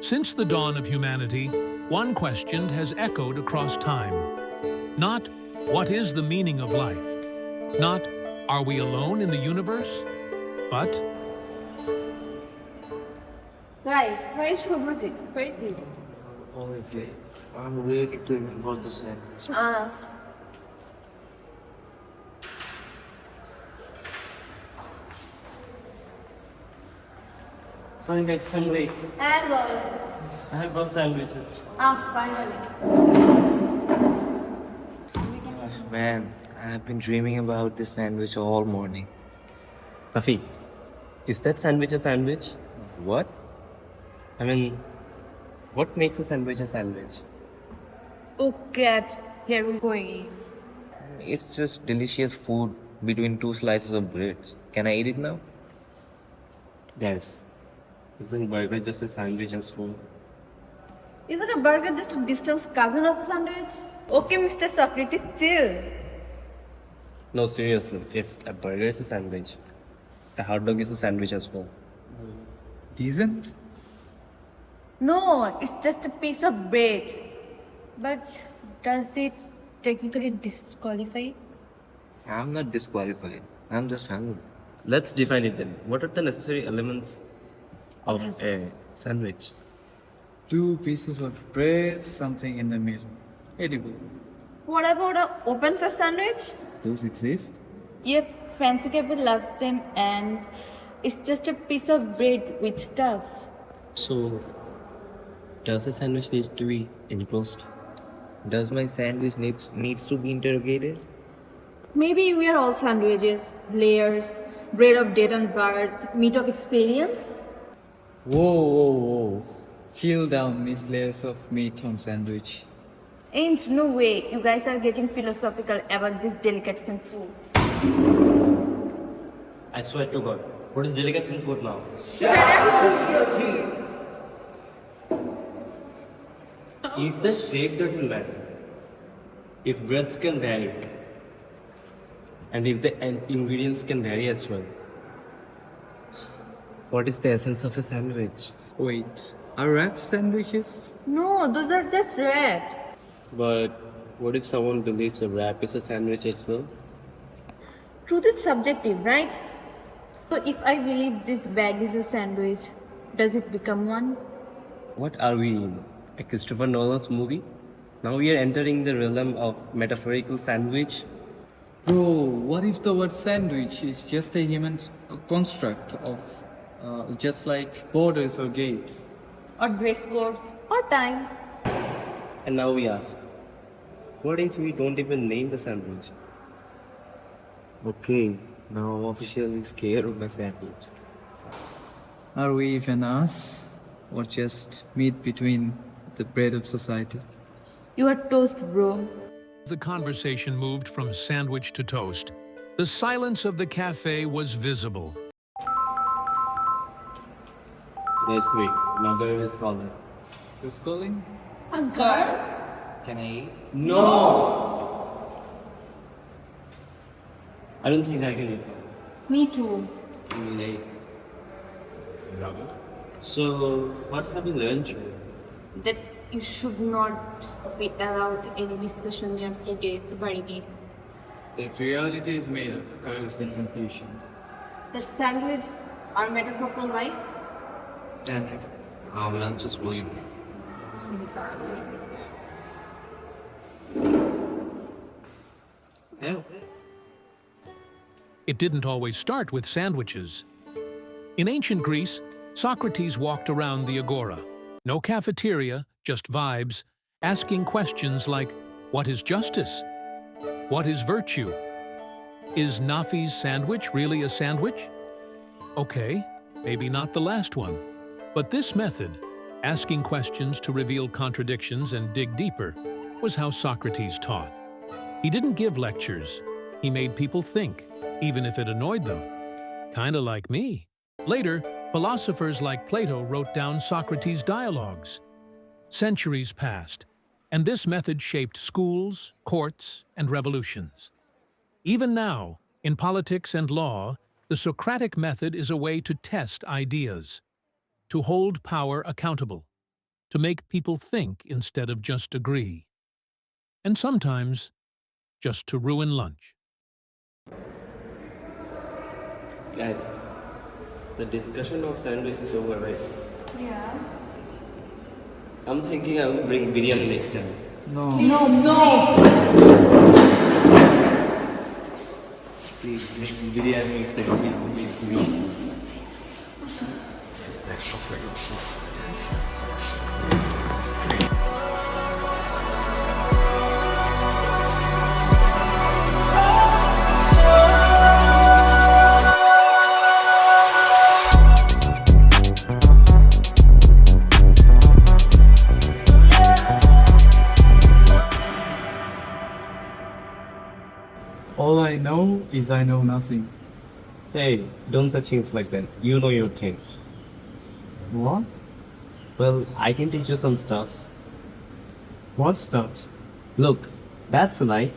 Since the dawn of humanity, one question has echoed across time. Not, what is the meaning of life? Not, are we alone in the universe? But, Guys, where is Shubhajit? Where is he? Honestly, I'm really craving for the sandwich. Us. Sorry guys, I'm late. Hello. I have brought sandwiches. Finally. Man, I've been dreaming about this sandwich all morning. Rafi, is that sandwich a sandwich? What? I mean, what makes a sandwich a sandwich? Oh crap. Here we go again. It's just delicious food between two slices of bread. Can I eat it now? Yes. Isn't burger just a sandwich as well? Isn't a burger just a distant cousin of a sandwich? Okay, Mr. Socrates, chill. No, seriously. If a burger is a sandwich, a hot dog is a sandwich as well. Isn't? No, it's just a piece of bread. But does it technically disqualify? I'm not disqualified. I'm just hungry. Let's define it then. What are the necessary elements of a sandwich? Two pieces of bread, something in the middle. Edible. What about a open face sandwich? Those exist? Yep, fancy people love them and it's just a piece of bread with stuff. So, does a sandwich need to be enclosed? Does my sandwich needs to be interrogated? Maybe we are all sandwiches, layers, bread of death and birth, meat of experience. Whoa. Chill down, Miss Layers of meat on sandwich. Ain't no way you guys are getting philosophical about this delicatessen food. I swear to God. What is delicatessen food now? If the shape doesn't matter, if breads can vary, and if the ingredients can vary as well, what is the essence of a sandwich? Wait, are wrap sandwiches? No, those are just wraps. But what if someone believes a wrap is a sandwich as well? Truth is subjective, right? So if I believe this bag is a sandwich, does it become one? What are we in? A Christopher Nolan's movie? Now we are entering the realm of metaphorical sandwich. Bro, what if the word sandwich is just a human construct of just like borders or gates? Or dress codes? Or time? And now we ask, what if we don't even name the sandwich? Okay, now I'm officially scared of my sandwich. Are we even us? Or just meat between the bread of society? You are toast, bro. the conversation moved from sandwich to toast. The silence of the cafe was visible. Yes, wait. Mother is calling. Who's calling? Uncle? Can I eat? No! I don't think I can eat. Me too. I'm late. So, what's having lunch? That you should not be allowed any discussion near variety. That reality is made of curves and confusions. The sandwich are metaphor for life? Damn it. Our lunch is going. Yeah. It didn't always start with sandwiches. In ancient Greece, Socrates walked around the agora. No cafeteria, just vibes, asking questions like, what is justice? What is virtue? Is Nafi's sandwich really a sandwich? Okay, maybe not the last one. But this method, asking questions to reveal contradictions and dig deeper, was how Socrates taught. He didn't give lectures. He made people think, even if it annoyed them. Kinda like me. Later, philosophers like Plato wrote down Socrates' dialogues. Centuries passed, and this method shaped schools, courts, and revolutions. Even now, in politics and law, the Socratic method is a way to test ideas, to hold power accountable. to make people think instead of just agree. And sometimes, just to ruin lunch. Guys, the discussion of sandwich is over, right? Yeah. I'm thinking I will bring biryani next time. No. Please, biryani next time, please. All I know is I know nothing. Hey, don't say things like that. You know your things. What? Well, I can teach you some stuffs. What stuffs? Look, that's a knife.